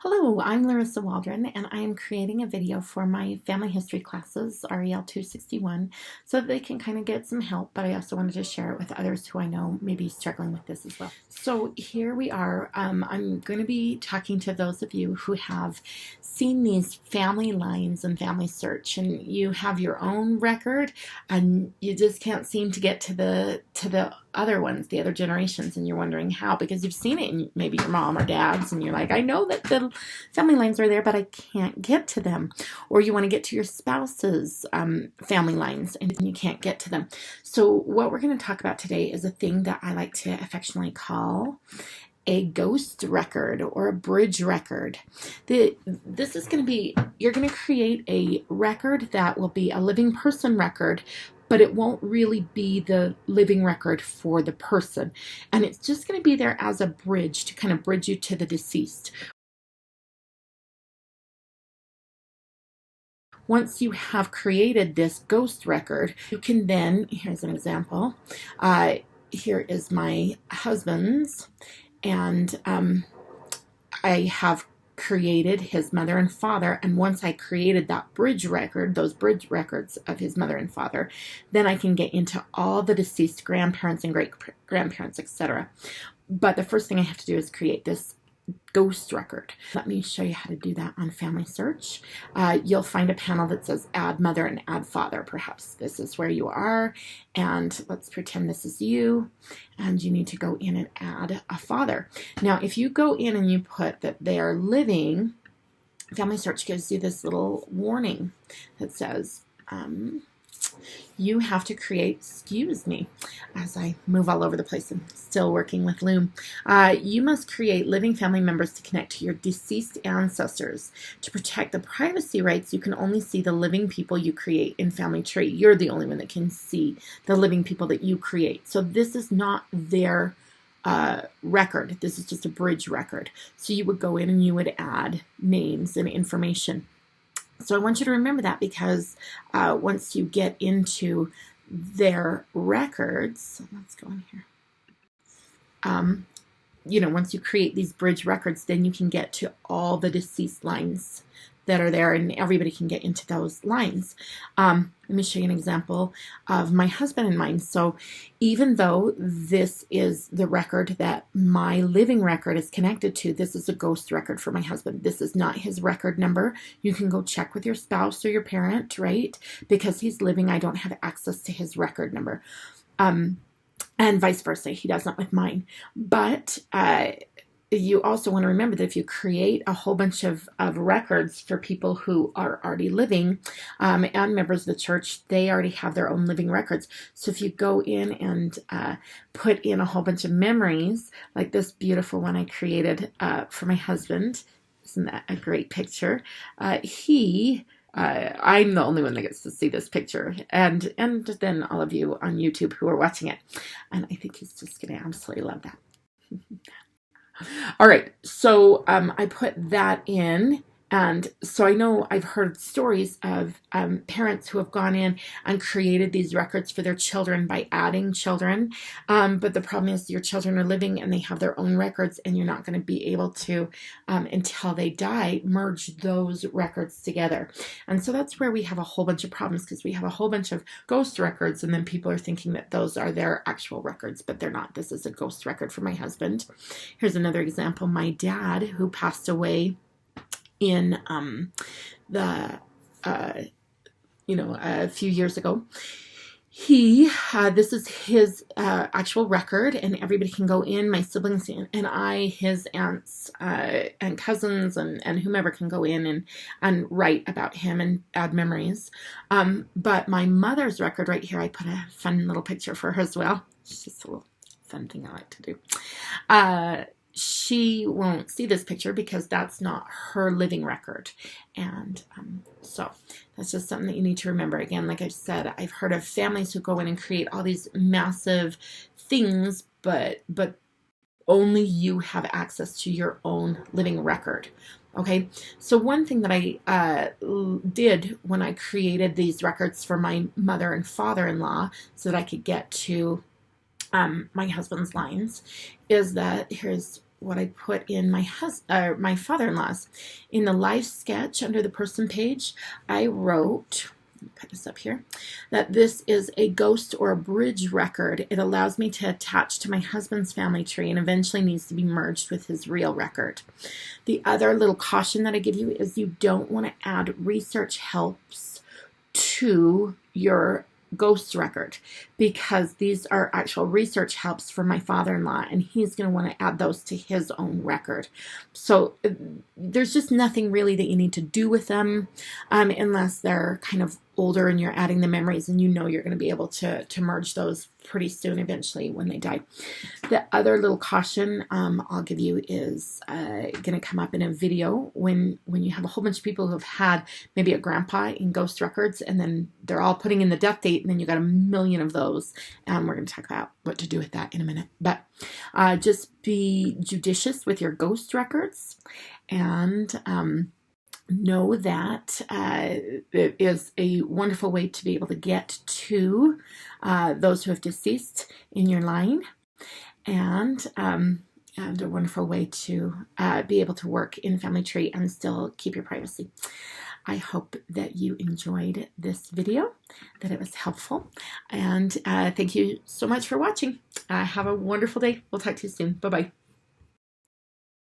Hello, I'm Larissa Waldron, and I am creating a video for my family history classes, REL 261, so that they can kind of get some help, but I also wanted to share it with others who I know may be struggling with this as well. So here we are. I'm going to be talking to those of you who have seen these family lines in FamilySearch, and you have your own record, and you just can't seem to get to the other ones, the other generations, and you're wondering how, because you've seen it in maybe your mom or dad's, and you're like, I know that the family lines are there, but I can't get to them. Or you want to get to your spouse's family lines, and you can't get to them. So what we're going to talk about today is a thing that I like to affectionately call a ghost record or a bridge record. This is going to be, you're going to create a record that will be a living person record, but it won't really be the living record for the person. And it's just going to be there as a bridge to kind of bridge you to the deceased. Once you have created this ghost record, you can then, here's an example, here is my husband's, and I have created his mother and father, and once I created that bridge record, those bridge records of his mother and father, then I can get into all the deceased grandparents and great-grandparents, etc. But the first thing I have to do is create this ghost record. Let me show you how to do that on FamilySearch. You'll find a panel that says add mother and add father. Perhaps this is where you are, and let's pretend this is you, and you need to go in and add a father. Now if you go in and you put that they are living, FamilySearch gives you this little warning that says you have to create, excuse me, as I move all over the place, I'm still working with Loom. You must create living family members to connect to your deceased ancestors. To protect the privacy rights, you can only see the living people you create in Family Tree. You're the only one that can see the living people that you create. So this is not their record. This is just a bridge record. So you would go in and you would add names and information. So I want you to remember that, because once you get into their records, let's go in here. Once you create these bridge records, then you can get to all the deceased lines that are there, and everybody can get into those lines. Let me show you an example of my husband and mine. So even though this is the record that my living record is connected to, this is a ghost record for my husband. This is not his record number. You can go check with your spouse or your parent, right? Because he's living, I don't have access to his record number. And vice versa, he does not with mine. But you also want to remember that if you create a whole bunch of records for people who are already living and members of the church, they already have their own living records. So if you go in and put in a whole bunch of memories, like this beautiful one I created for my husband, isn't that a great picture? I'm the only one that gets to see this picture, and then all of you on YouTube who are watching it, and I think he's just going to absolutely love that. All right, so I put that in, and so I know I've heard stories of parents who have gone in and created these records for their children by adding children, but the problem is your children are living and they have their own records, and you're not going to be able to, until they die, merge those records together. And so that's where we have a whole bunch of problems, because we have a whole bunch of ghost records, and then people are thinking that those are their actual records, but they're not. This is a ghost record for my husband. Here's another example. My dad, who passed away in a few years ago, this is his actual record, and everybody can go in, my siblings and I, his aunts and cousins and whomever can go in and write about him and add memories. But my mother's record right here, I put a fun little picture for her as well. It's just a little fun thing I like to do. She won't see this picture because that's not her living record. And so that's just something that you need to remember. Again, like I said, I've heard of families who go in and create all these massive things, but only you have access to your own living record. Okay, so one thing that I did when I created these records for my mother and father-in-law so that I could get to my husband's lines is that here's what I put in my father-in-law's. In the life sketch under the person page, I wrote, put this up here, that this is a ghost or a bridge record. It allows me to attach to my husband's family tree and eventually needs to be merged with his real record. The other little caution that I give you is you don't want to add research helps to your ghost record, because these are actual research helps for my father-in-law, and he's going to want to add those to his own record. So there's just nothing really that you need to do with them, unless they're kind of older and you're adding the memories, and you know you're going to be able to merge those pretty soon eventually when they die. The other little caution I'll give you is going to come up in a video when you have a whole bunch of people who have had maybe a grandpa in ghost records, and then they're all putting in the death date, and then you got a million of those. We're going to talk about what to do with that in a minute. But just be judicious with your ghost records, and know that it is a wonderful way to be able to get to those who have deceased in your line, and a wonderful way to be able to work in Family Tree and still keep your privacy. I hope that you enjoyed this video, that it was helpful, and thank you so much for watching. Have a wonderful day. We'll talk to you soon. Bye-bye.